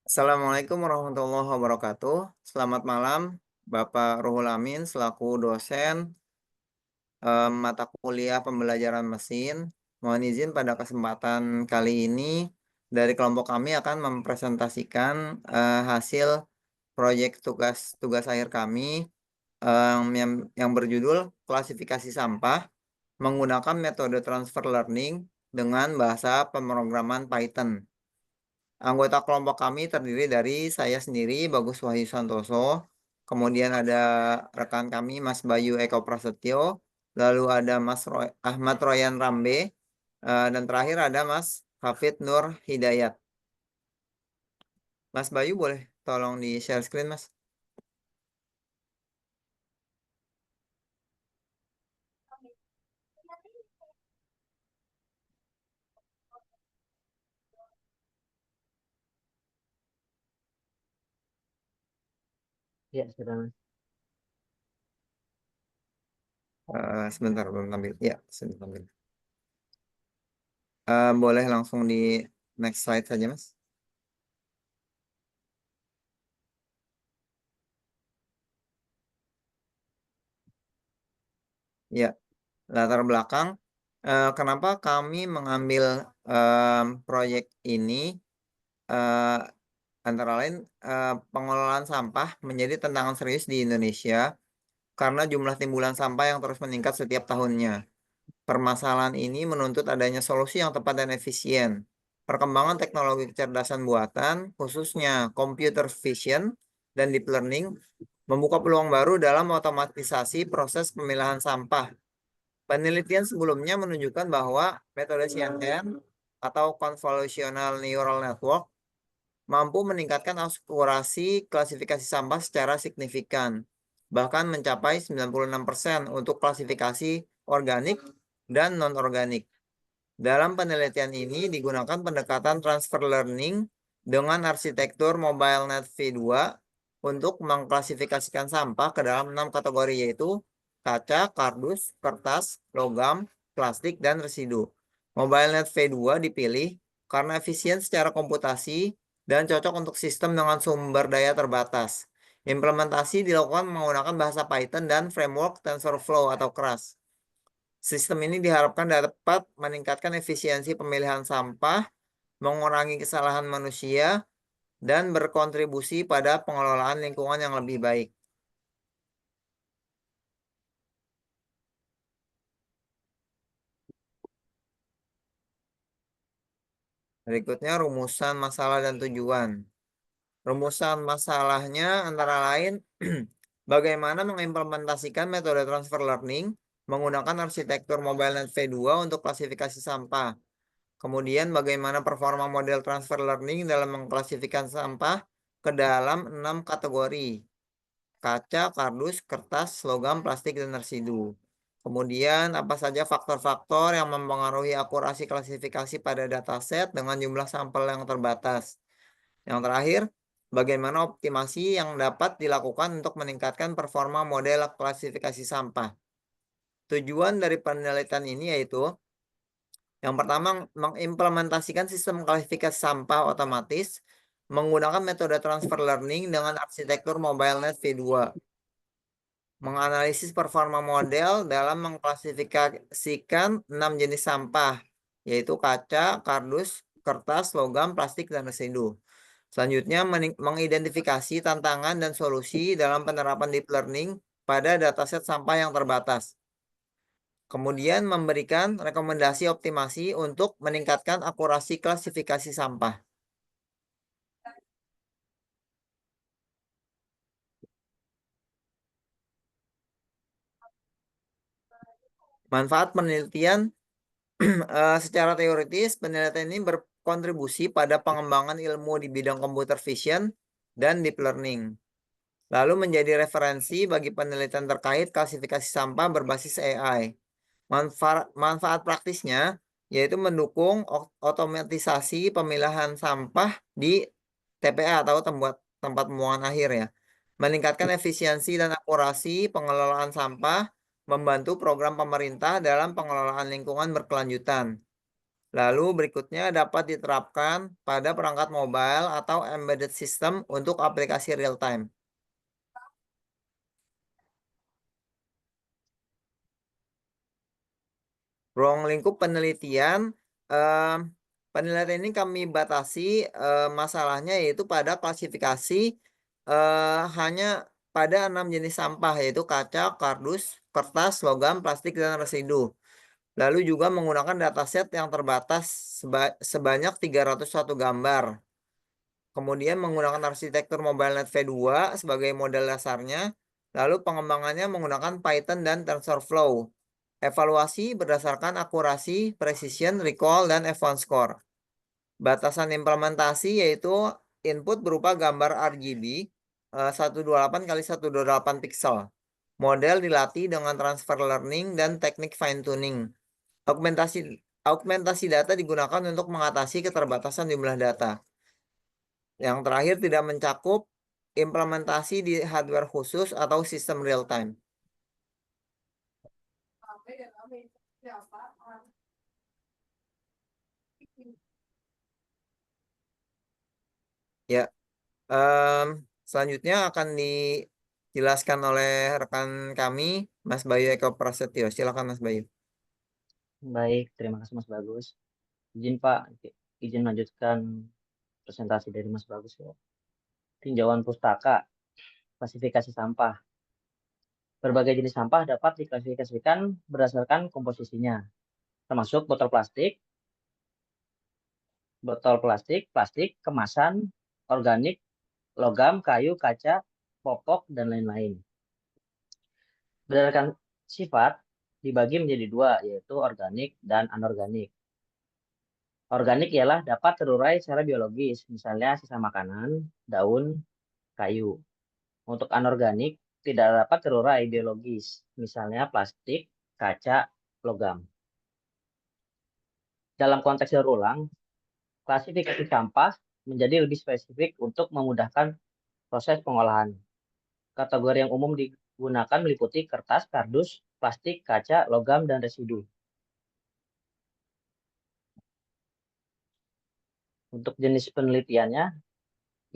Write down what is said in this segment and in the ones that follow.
Assalamualaikum warahmatullahi wabarakatuh. Selamat malam, Bapak Ruhul Amin selaku dosen mata kuliah pembelajaran mesin. Mohon izin pada kesempatan kali ini dari kelompok kami akan mempresentasikan hasil proyek tugas akhir kami yang berjudul klasifikasi sampah menggunakan metode transfer learning dengan bahasa pemrograman Python. Anggota kelompok kami terdiri dari saya sendiri, Bagus Wahyu Santoso, kemudian ada rekan kami Mas Bayu Eko Prasetyo, lalu ada Ahmad Royan Rambe, dan terakhir ada Mas Hafid Nur Hidayat. Mas Bayu boleh tolong di share screen, Mas? Ya, sudah Mas. Sebentar, belum tampil. Ya, sebentar tampil. Boleh langsung di next slide saja, Mas. Ya, latar belakang. Kenapa kami mengambil proyek ini? eh, Antara lain, pengelolaan sampah menjadi tantangan serius di Indonesia karena jumlah timbulan sampah yang terus meningkat setiap tahunnya. Permasalahan ini menuntut adanya solusi yang tepat dan efisien. Perkembangan teknologi kecerdasan buatan, khususnya computer vision dan deep learning, membuka peluang baru dalam otomatisasi proses pemilahan sampah. Penelitian sebelumnya menunjukkan bahwa metode CNN atau Convolutional Neural Network mampu meningkatkan akurasi klasifikasi sampah secara signifikan, bahkan mencapai 96% untuk klasifikasi organik dan non-organik. Dalam penelitian ini digunakan pendekatan transfer learning dengan arsitektur MobileNet V2 untuk mengklasifikasikan sampah ke dalam 6 kategori, yaitu kaca, kardus, kertas, logam, plastik, dan residu. MobileNet V2 dipilih karena efisien secara komputasi dan cocok untuk sistem dengan sumber daya terbatas. Implementasi dilakukan menggunakan bahasa Python dan framework TensorFlow atau Keras. Sistem ini diharapkan dapat meningkatkan efisiensi pemilihan sampah, mengurangi kesalahan manusia, dan berkontribusi pada pengelolaan lingkungan yang lebih baik. Berikutnya rumusan masalah dan tujuan. Rumusan masalahnya antara lain bagaimana mengimplementasikan metode transfer learning menggunakan arsitektur MobileNet V2 untuk klasifikasi sampah. Kemudian bagaimana performa model transfer learning dalam mengklasifikasi sampah ke dalam 6 kategori: kaca, kardus, kertas, logam, plastik, dan residu. Kemudian apa saja faktor-faktor yang mempengaruhi akurasi klasifikasi pada dataset dengan jumlah sampel yang terbatas. Yang terakhir, bagaimana optimasi yang dapat dilakukan untuk meningkatkan performa model klasifikasi sampah. Tujuan dari penelitian ini yaitu yang pertama, mengimplementasikan sistem klasifikasi sampah otomatis menggunakan metode transfer learning dengan arsitektur MobileNet V2. Menganalisis performa model dalam mengklasifikasikan 6 jenis sampah, yaitu kaca, kardus, kertas, logam, plastik, dan residu. Selanjutnya, mengidentifikasi tantangan dan solusi dalam penerapan deep learning pada dataset sampah yang terbatas. Kemudian memberikan rekomendasi optimasi untuk meningkatkan akurasi klasifikasi sampah. Manfaat penelitian secara teoritis, penelitian ini berkontribusi pada pengembangan ilmu di bidang computer vision dan deep learning. Lalu menjadi referensi bagi penelitian terkait klasifikasi sampah berbasis AI. Manfaat praktisnya yaitu mendukung otomatisasi pemilahan sampah di TPA atau tempat pembuangan akhir ya. Meningkatkan efisiensi dan akurasi pengelolaan sampah, membantu program pemerintah dalam pengelolaan lingkungan berkelanjutan. Lalu berikutnya dapat diterapkan pada perangkat mobile atau embedded system untuk aplikasi real time. Ruang lingkup penelitian, em, penelitian ini kami batasi masalahnya yaitu pada klasifikasi hanya pada 6 jenis sampah yaitu kaca, kardus, kertas, logam, plastik, dan residu. Lalu juga menggunakan dataset yang terbatas sebanyak 301 gambar. Kemudian menggunakan arsitektur MobileNet V2 sebagai model dasarnya. Lalu pengembangannya menggunakan Python dan TensorFlow. Evaluasi berdasarkan akurasi, precision, recall, dan F1 score. Batasan implementasi yaitu input berupa gambar RGB 128 kali 128 pixel. Model dilatih dengan transfer learning dan teknik fine tuning. Augmentasi data digunakan untuk mengatasi keterbatasan jumlah data. Yang terakhir tidak mencakup implementasi di hardware khusus atau sistem real time. Ya, selanjutnya akan dijelaskan oleh rekan kami, Mas Bayu Eko Prasetyo. Silakan Mas Bayu. Baik, terima kasih Mas Bagus. Izin Pak, izin lanjutkan presentasi dari Mas Bagus ya. Tinjauan pustaka, klasifikasi sampah. Berbagai jenis sampah dapat diklasifikasikan berdasarkan komposisinya, termasuk plastik, kemasan, organik, logam, kayu, kaca, popok, dan lain-lain. Berdasarkan sifat, dibagi menjadi dua, yaitu organik dan anorganik. Organik ialah dapat terurai secara biologis, misalnya sisa makanan, daun, kayu. Untuk anorganik, tidak dapat terurai biologis, misalnya plastik, kaca, logam. Dalam konteks daur ulang, klasifikasi sampah menjadi lebih spesifik untuk memudahkan proses pengolahan. Kategori yang umum digunakan meliputi kertas, kardus, plastik, kaca, logam, dan residu. Untuk jenis penelitiannya,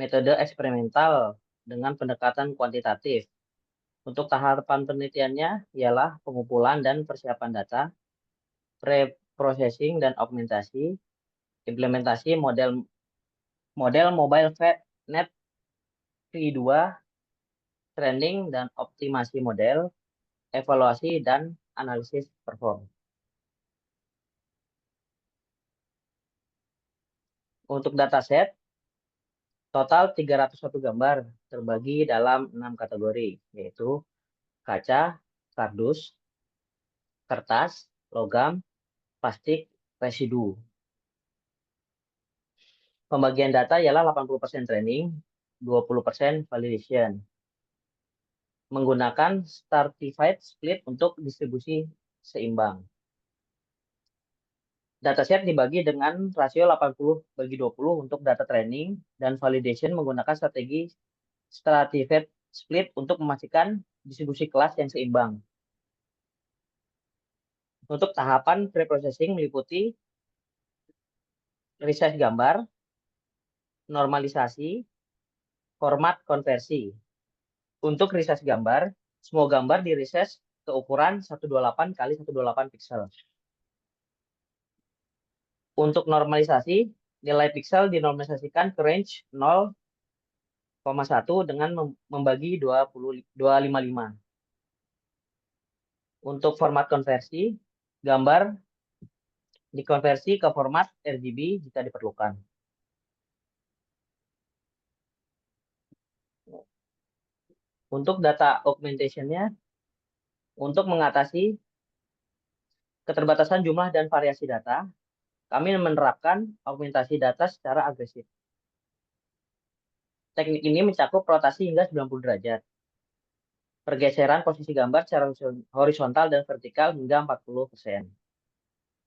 metode eksperimental dengan pendekatan kuantitatif. Untuk tahapan penelitiannya ialah pengumpulan dan persiapan data, pre-processing dan augmentasi, implementasi model mobile net V2, training dan optimasi model, evaluasi dan analisis perform. Untuk dataset, total 301 gambar terbagi dalam 6 kategori, yaitu kaca, kardus, kertas, logam, plastik, residu. Pembagian data ialah 80% training, 20% validation. Menggunakan stratified split untuk distribusi seimbang. Dataset dibagi dengan rasio 80/20 untuk data training dan validation menggunakan strategi stratified split untuk memastikan distribusi kelas yang seimbang. Untuk tahapan preprocessing meliputi resize gambar, normalisasi, format konversi. Untuk resize gambar, semua gambar di resize ke ukuran 128 kali 128 pixel. Untuk normalisasi, nilai pixel dinormalisasikan ke range 0,1 dengan membagi 255. Untuk format konversi, gambar dikonversi ke format RGB jika diperlukan. Untuk data augmentation-nya, untuk mengatasi keterbatasan jumlah dan variasi data, kami menerapkan augmentasi data secara agresif. Teknik ini mencakup rotasi hingga 90 derajat, pergeseran posisi gambar secara horizontal dan vertikal hingga 40%,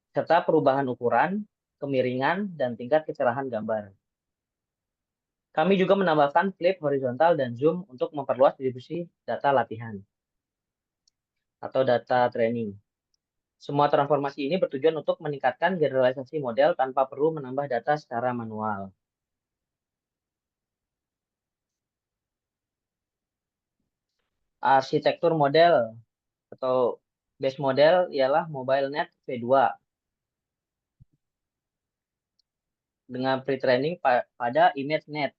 serta perubahan ukuran, kemiringan, dan tingkat kecerahan gambar. Kami juga menambahkan flip horizontal dan zoom untuk memperluas distribusi data latihan atau data training. Semua transformasi ini bertujuan untuk meningkatkan generalisasi model tanpa perlu menambah data secara manual. Arsitektur model atau base model ialah MobileNet V2 dengan pre-training pada ImageNet.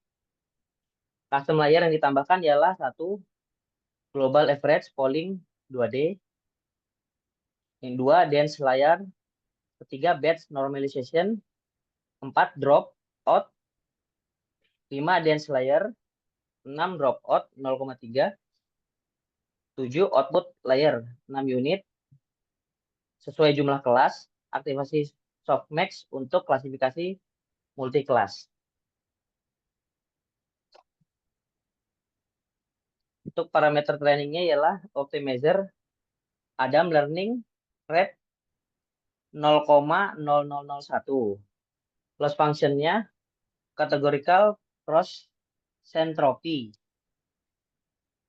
Custom layer yang ditambahkan ialah satu Global Average Polling 2D, yang dua Dense Layer, ketiga Batch Normalization, empat Drop Out, lima Dense Layer, enam Drop Out 0,3, 7 Output Layer 6 unit, sesuai jumlah kelas, aktivasi softmax untuk klasifikasi multi kelas. Untuk parameter trainingnya ialah optimizer Adam Learning Rate 0,0001. Loss functionnya categorical cross centropy.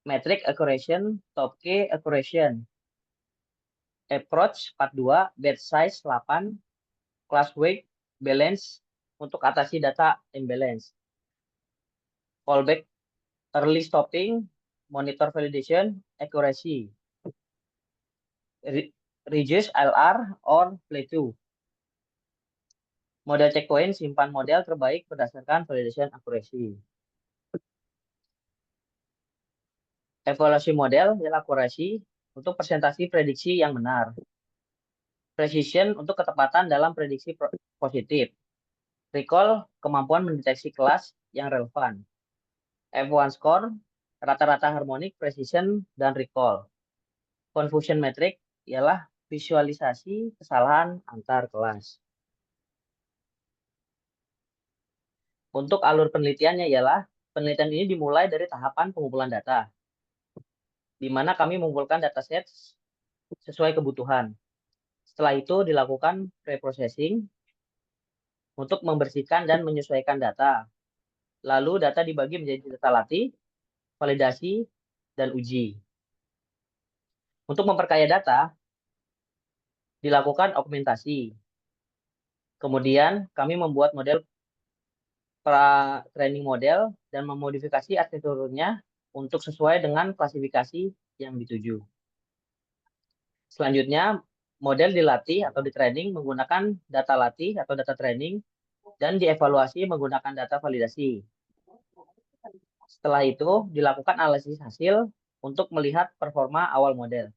Metric accuracy, top K accuracy. Approach 42, batch size 8, class weight, balance untuk atasi data imbalance. Callback early stopping, monitor validation, accuracy. Reduce LR or plateau. Model checkpoint simpan model terbaik berdasarkan validation accuracy. Evaluasi model adalah akurasi untuk presentasi prediksi yang benar. Precision untuk ketepatan dalam prediksi positif. Recall kemampuan mendeteksi kelas yang relevan. F1 score rata-rata harmonik, precision, dan recall. Confusion metric ialah visualisasi kesalahan antar kelas. Untuk alur penelitiannya ialah penelitian ini dimulai dari tahapan pengumpulan data, di mana kami mengumpulkan dataset sesuai kebutuhan. Setelah itu dilakukan preprocessing untuk membersihkan dan menyesuaikan data. Lalu data dibagi menjadi data latih, validasi, dan uji. Untuk memperkaya data, dilakukan augmentasi. Kemudian kami membuat model training model dan memodifikasi arsitekturnya untuk sesuai dengan klasifikasi yang dituju. Selanjutnya, model dilatih atau di-training menggunakan data latih atau data training dan dievaluasi menggunakan data validasi. Setelah itu, dilakukan analisis hasil untuk melihat performa awal model.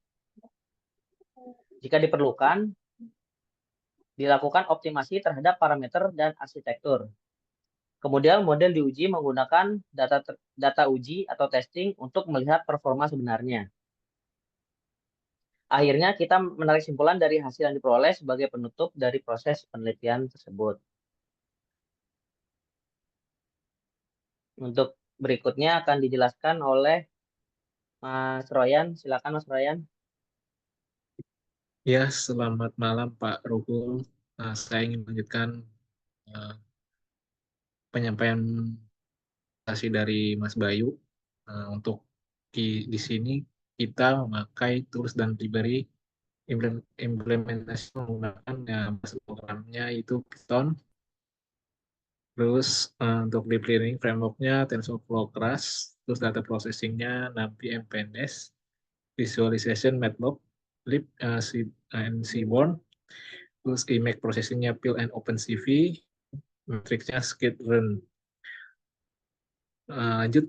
Jika diperlukan, dilakukan optimasi terhadap parameter dan arsitektur. Kemudian model diuji menggunakan data uji atau testing untuk melihat performa sebenarnya. Akhirnya kita menarik kesimpulan dari hasil yang diperoleh sebagai penutup dari proses penelitian tersebut. Untuk berikutnya akan dijelaskan oleh Mas Royan. Silakan Mas Royan. Ya, selamat malam Pak Ruhul. Saya ingin melanjutkan uh, penyampaian presentasi dari Mas Bayu. Untuk di sini kita memakai tools dan library implementasi menggunakan bahasa programnya itu Python. Terus untuk deep learning frameworknya TensorFlow Keras, terus data processingnya NumPy MPNS, visualization MATLAB, Lib, and Seaborn, terus image processingnya Pil and OpenCV, matriksnya Skitlearn. Lanjut.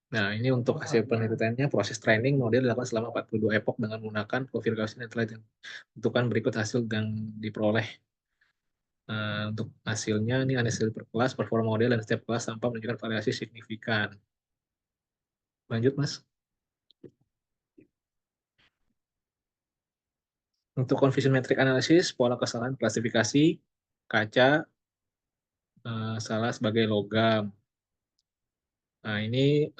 Nah, ini untuk hasil penelitiannya, proses training model dilakukan selama 42 epoch dengan menggunakan configuration yang telah ditentukan berikut hasil yang diperoleh. Untuk hasilnya, ini hasil per kelas, performa model, dan setiap kelas tanpa menunjukkan variasi signifikan. Lanjut, Mas. Untuk confusion metric analysis, pola kesalahan klasifikasi, kaca, salah sebagai logam. Nah, ini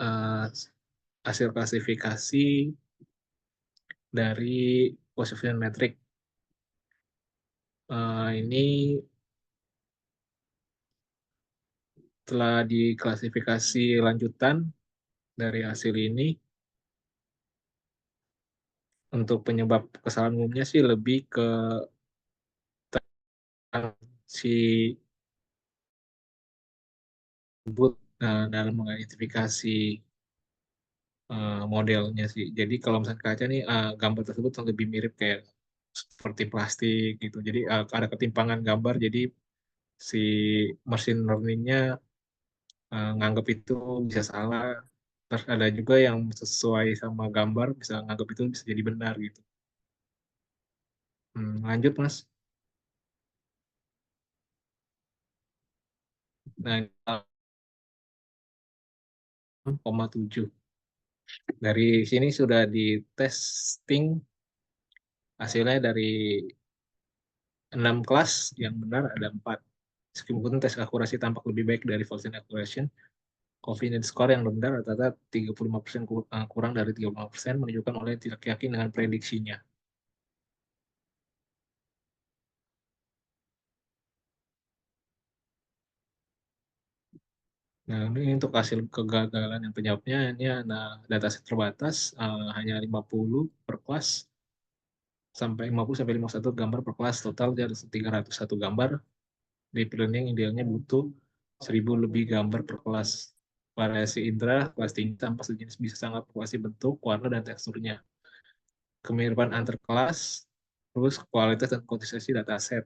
hasil klasifikasi dari confusion metric. Ini telah diklasifikasi lanjutan dari hasil ini. untuk penyebab kesalahan umumnya sih lebih ke si tersebut dalam mengidentifikasi modelnya sih. Jadi kalau misalnya kaca nih gambar tersebut lebih mirip kayak seperti plastik gitu. Jadi ada ketimpangan gambar. Jadi si machine learning-nya nganggap itu bisa salah. Terus ada juga yang sesuai sama gambar bisa nganggap itu bisa jadi benar gitu. Lanjut Mas. Nah, 6,7. Dari sini sudah di testing hasilnya dari 6 kelas yang benar ada 4. Meskipun tes akurasi tampak lebih baik dari False Accuracy, confidence score yang rendah rata-rata 35% kurang dari 35% menunjukkan oleh tidak yakin dengan prediksinya. Nah, ini untuk hasil kegagalan yang penyebabnya, ini ada dataset terbatas, hanya 50 per kelas, sampai 50 sampai 51 gambar per kelas, total dari 301 gambar. Deep learning idealnya butuh 1000 lebih gambar per kelas. Variasi indera, kelas tinggi tanpa sejenis bisa sangat fluktuasi bentuk, warna, dan teksturnya. Kemiripan antar kelas, terus kualitas dan konsistensi dataset.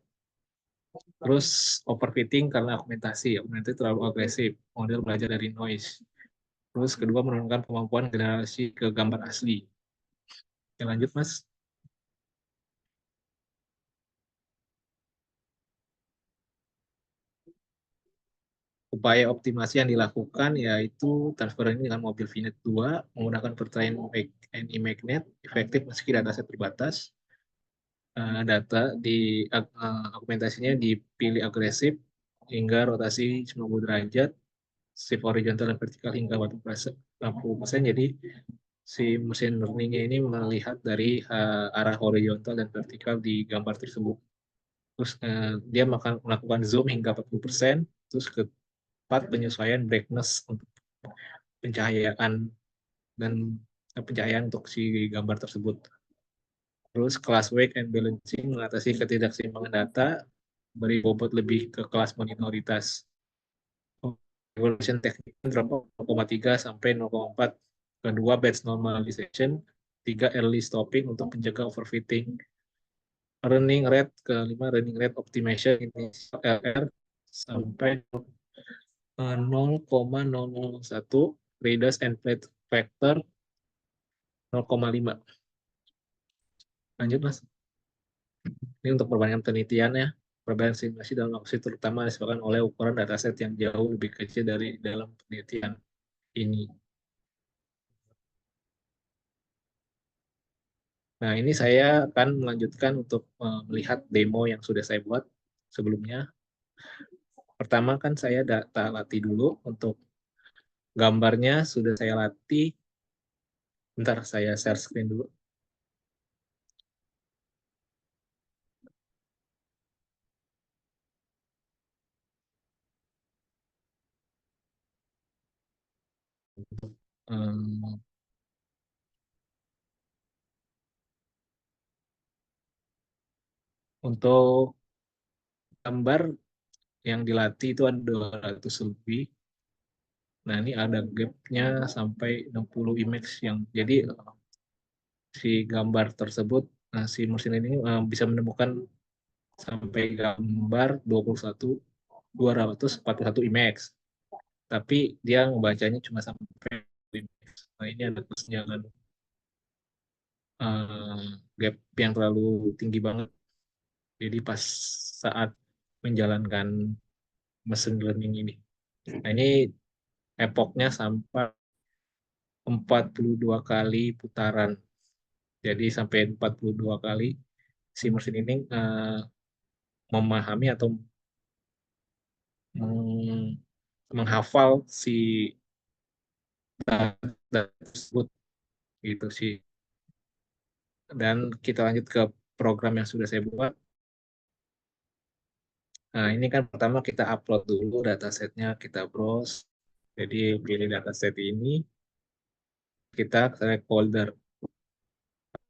Terus overfitting karena augmentasi terlalu agresif, model belajar dari noise. Terus kedua menurunkan kemampuan generasi ke gambar asli. Oke, lanjut Mas. Upaya optimasi yang dilakukan yaitu transfer ini dengan mobil VNet 2 menggunakan pertrain NI magnet efektif meski dataset terbatas. Data di augmentasinya dipilih agresif hingga rotasi 90 derajat, shift horizontal dan vertikal hingga 80%. Jadi si mesin learning-nya ini melihat dari arah horizontal dan vertikal di gambar tersebut. Terus dia melakukan zoom hingga 40%, terus keempat penyesuaian brightness untuk pencahayaan dan pencahayaan untuk si gambar tersebut. Terus kelas weight and balancing mengatasi ketidakseimbangan data, beri bobot lebih ke kelas minoritas. Evaluation teknik 0,3 sampai 0,4. Kedua, batch normalization. 3, early stopping untuk menjaga overfitting. Running rate kelima, running rate optimization initial RR sampai 0,001, readers and plate factor 0,5. Lanjut Mas. Ini untuk perbandingan penelitian ya. Perbandingan simulasi dalam aksi terutama disebabkan oleh ukuran dataset yang jauh lebih kecil dari dalam penelitian ini. Nah, ini saya akan melanjutkan untuk melihat demo yang sudah saya buat sebelumnya. Pertama kan saya data latih dulu untuk gambarnya sudah saya latih. Bentar, saya share screen dulu. Um, untuk gambar yang dilatih itu ada 200 lebih. Nah, ini ada gap-nya sampai 60 image yang jadi si gambar tersebut, si mesin ini bisa menemukan sampai gambar 241 image. Tapi dia membacanya cuma sampai image. Nah, ini ada kesenjangan gap yang terlalu tinggi banget. Jadi pas saat menjalankan machine learning ini. Nah, ini epoknya sampai 42 kali putaran. Jadi sampai 42 kali si mesin ini memahami atau menghafal si data tersebut gitu sih. Dan kita lanjut ke program yang sudah saya buat. Nah, ini kan pertama kita upload dulu datasetnya, kita browse. Jadi pilih dataset ini, kita select folder.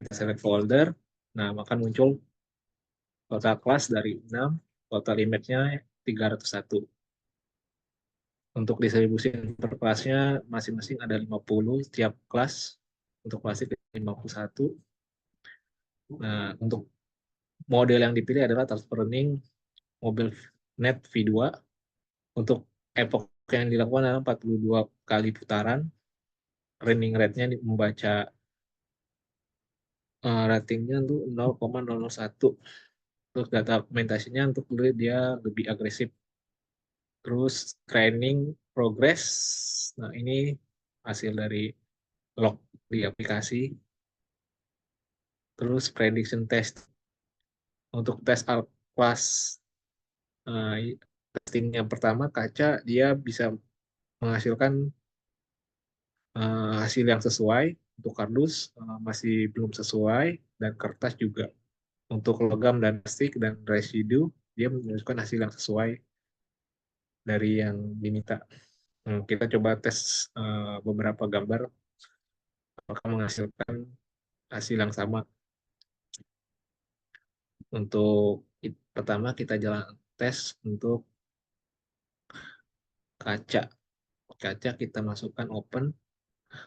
kita select folder, nah maka muncul total kelas dari 6, total image-nya 301. Untuk distribusi per kelasnya masing-masing ada 50 setiap kelas, untuk plastik 51. Nah, untuk model yang dipilih adalah transfer learning mobile net V2. Untuk epoch yang dilakukan adalah 42 kali putaran. Running rate-nya membaca ratingnya untuk 0,001. Terus data dokumentasinya untuk dia lebih agresif. Terus training progress. Nah, ini hasil dari log di aplikasi. Terus prediction test. Untuk tes kelas testing yang pertama kaca, dia bisa menghasilkan hasil yang sesuai. Untuk kardus masih belum sesuai, dan kertas juga. Untuk logam dan plastik dan residu, dia menunjukkan hasil yang sesuai dari yang diminta. Kita coba tes beberapa gambar, apakah menghasilkan hasil yang sama. Untuk pertama kita jalan tes untuk kaca. Kaca kita masukkan open.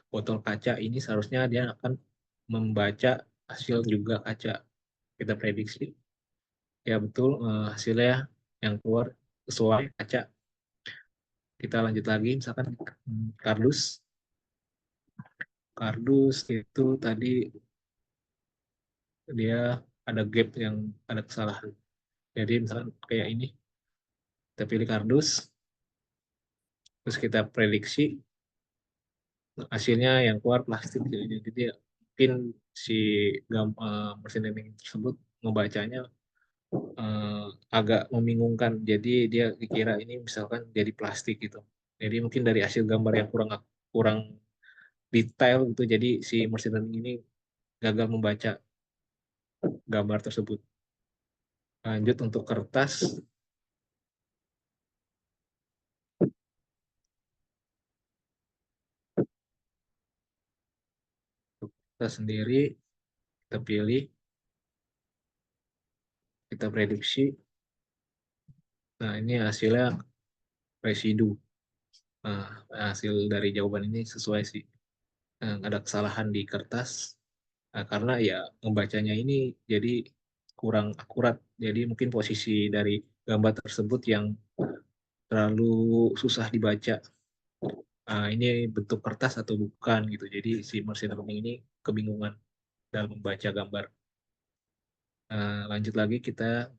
Botol kaca ini seharusnya dia akan membaca hasil juga kaca. Kita prediksi. Ya betul, hasilnya yang keluar sesuai kaca. Kita lanjut lagi, misalkan kardus. Kardus itu tadi dia ada gap yang ada kesalahan. Jadi misalkan kayak ini, kita pilih kardus, terus kita prediksi, hasilnya yang keluar plastik. Jadi dia mungkin si mesin learning tersebut membacanya agak membingungkan. Jadi dia dikira ini misalkan jadi plastik gitu. Jadi mungkin dari hasil gambar yang kurang kurang detail gitu. Jadi si mesin learning ini gagal membaca gambar tersebut. Lanjut untuk kertas. Kita sendiri, kita pilih, kita prediksi. Nah, ini hasilnya residu. Nah, hasil dari jawaban ini sesuai sih. Ada kesalahan di kertas. Nah, karena ya membacanya ini jadi kurang akurat. Jadi mungkin posisi dari gambar tersebut yang terlalu susah dibaca. Nah, ini bentuk kertas atau bukan gitu. Jadi si machine learning ini kebingungan dalam membaca gambar. Lanjut lagi kita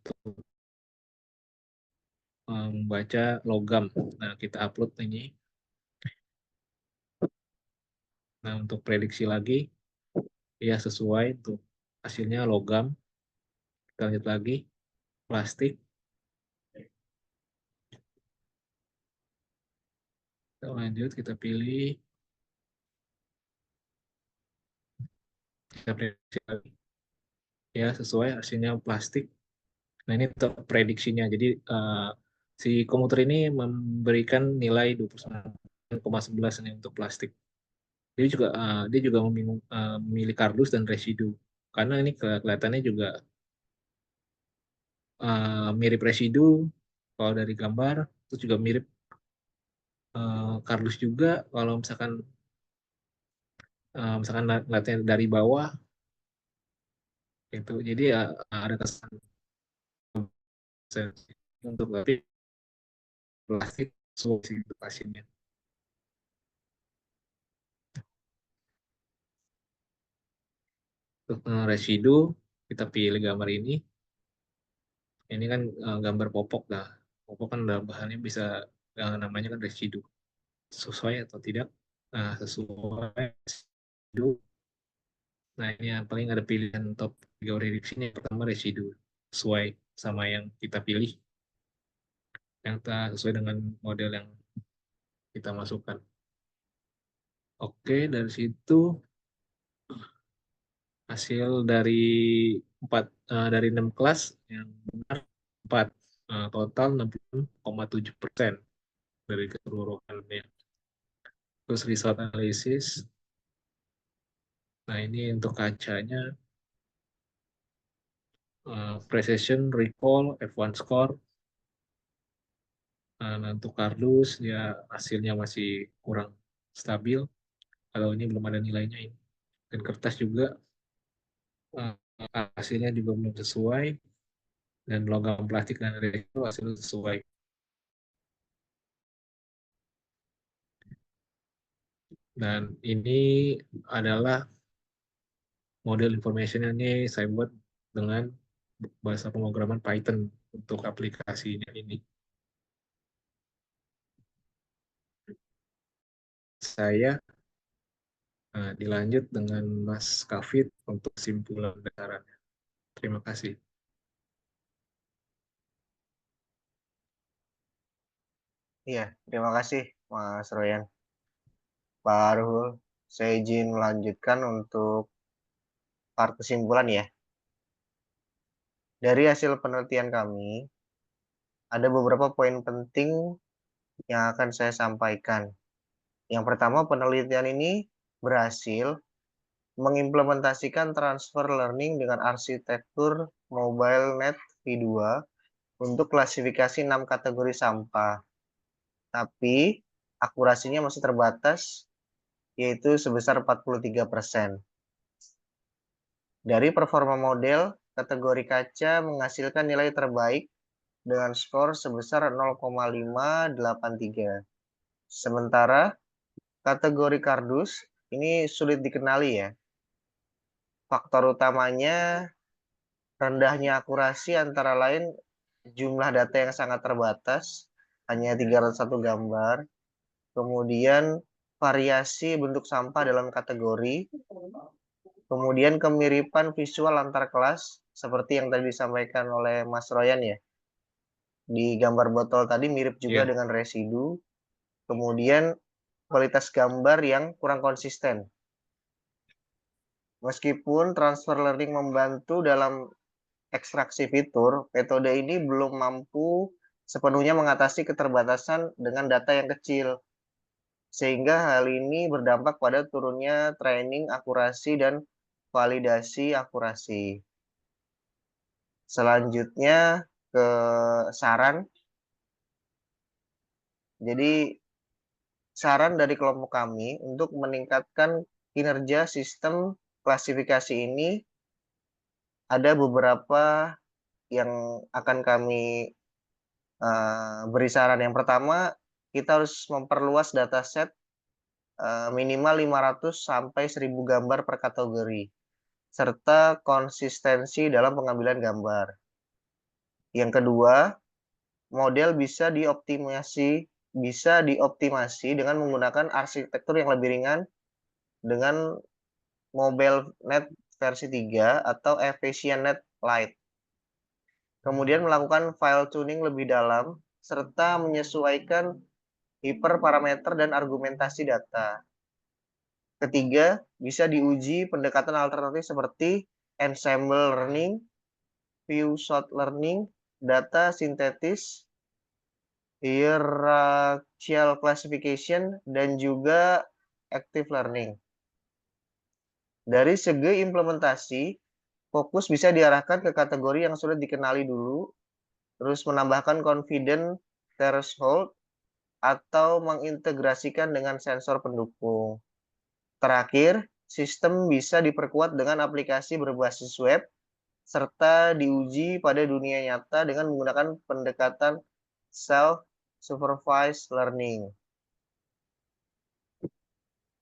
membaca logam. Nah, kita upload ini. Nah, untuk prediksi lagi, ya sesuai untuk hasilnya logam. Kita lanjut lagi, plastik. Kita lanjut, kita pilih. Kita prediksi lagi. Ya, sesuai hasilnya plastik. Nah, ini untuk prediksinya. Jadi, si komputer ini memberikan nilai 29,11 nih untuk plastik. Dia juga memilih kardus dan residu. Karena ini kelihatannya juga mirip residu kalau dari gambar, itu juga mirip kardus juga kalau misalkan lihatnya dari bawah itu. Jadi ya ada kesan untuk tapi plastik solusi untuk pasiennya. Untuk residu, kita pilih gambar ini. Ini kan gambar popok lah. Popok kan dalam bahannya bisa namanya kan residu. Sesuai atau tidak? Nah, sesuai residu. Nah, ini yang paling ada pilihan top 3 prediksinya. Yang pertama residu. Sesuai sama yang kita pilih. Yang sesuai dengan model yang kita masukkan. Oke, dari situ hasil dari 6 kelas yang benar 4, total 60,7% dari keseluruhannya. Terus result analysis. Nah, ini untuk kacanya precision, recall, F1 score. Nah, untuk kardus ya hasilnya masih kurang stabil. Kalau ini belum ada nilainya ini. Dan kertas juga hasilnya juga belum sesuai. Dan logam plastik dan resiko hasilnya sesuai. Dan ini adalah model information ini saya buat dengan bahasa pemrograman Python untuk aplikasinya ini. Saya dilanjut dengan Mas Kafid untuk simpulan dasarnya. Terima kasih. Iya, terima kasih Mas Royan. Pak Ruhul, saya izin melanjutkan untuk part kesimpulan ya. Dari hasil penelitian kami, ada beberapa poin penting yang akan saya sampaikan. Yang pertama, penelitian ini berhasil mengimplementasikan transfer learning dengan arsitektur MobileNet V2 untuk klasifikasi 6 kategori sampah. Tapi akurasinya masih terbatas, yaitu sebesar 43%. Dari performa model, kategori kaca menghasilkan nilai terbaik dengan skor sebesar 0,583. Sementara kategori kardus ini sulit dikenali ya. Faktor utamanya rendahnya akurasi antara lain jumlah data yang sangat terbatas, hanya 301 gambar. Kemudian variasi bentuk sampah dalam kategori. Kemudian kemiripan visual antar kelas, seperti yang tadi disampaikan oleh Mas Royan ya. Di gambar botol tadi mirip juga dengan residu. Kemudian kualitas gambar yang kurang konsisten. Meskipun transfer learning membantu dalam ekstraksi fitur, metode ini belum mampu sepenuhnya mengatasi keterbatasan dengan data yang kecil. Sehingga hal ini berdampak pada turunnya training akurasi dan validasi akurasi. Selanjutnya ke saran. Jadi saran dari kelompok kami untuk meningkatkan kinerja sistem klasifikasi ini ada beberapa yang akan kami beri saran. Yang pertama, kita harus memperluas dataset minimal 500 sampai 1000 gambar per kategori, serta konsistensi dalam pengambilan gambar. Yang kedua, model bisa dioptimasi dengan menggunakan arsitektur yang lebih ringan dengan MobileNet versi 3 atau EfficientNet Lite. Kemudian melakukan file tuning lebih dalam serta menyesuaikan hiperparameter dan argumentasi data. Ketiga, bisa diuji pendekatan alternatif seperti ensemble learning, few-shot learning, data sintetis, hierarchical classification, dan juga active learning. Dari segi implementasi, fokus bisa diarahkan ke kategori yang sudah dikenali dulu, terus menambahkan confident threshold, atau mengintegrasikan dengan sensor pendukung. Terakhir, sistem bisa diperkuat dengan aplikasi berbasis web, serta diuji pada dunia nyata dengan menggunakan pendekatan self-supervised learning.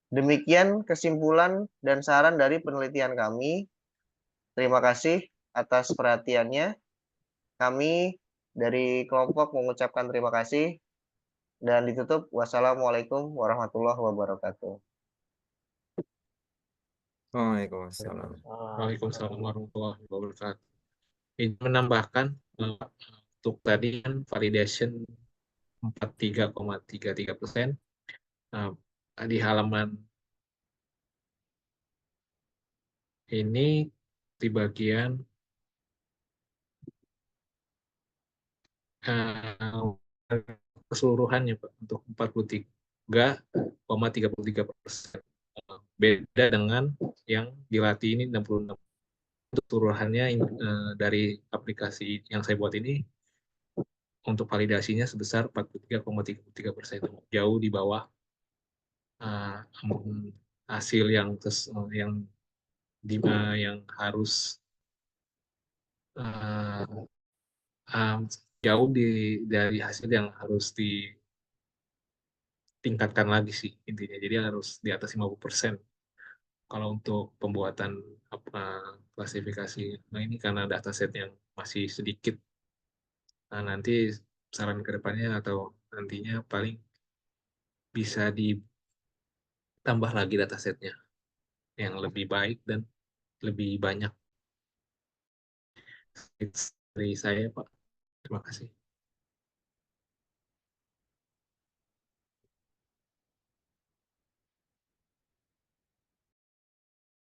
Demikian kesimpulan dan saran dari penelitian kami. Terima kasih atas perhatiannya. Kami dari kelompok mengucapkan terima kasih dan ditutup. Wassalamualaikum warahmatullahi wabarakatuh. Waalaikumsalam. Waalaikumsalam warahmatullahi wabarakatuh. Ini menambahkan untuk tadi kan validation 43,33%. Di halaman ini di bagian keseluruhannya Pak untuk 43,33%. Beda dengan yang dilatih ini 66. untuk turuhannya dari aplikasi yang saya buat ini, untuk validasinya sebesar 43,33%, jauh di bawah hasil yang harus jauh dari hasil yang harus ditingkatkan lagi sih intinya. Jadi harus di atas 50%. Kalau untuk pembuatan klasifikasi, nah ini karena dataset yang masih sedikit. Nah, nanti saran ke depannya atau nantinya paling bisa ditambah lagi datasetnya yang lebih baik dan lebih banyak. Dari saya, Pak. Terima kasih.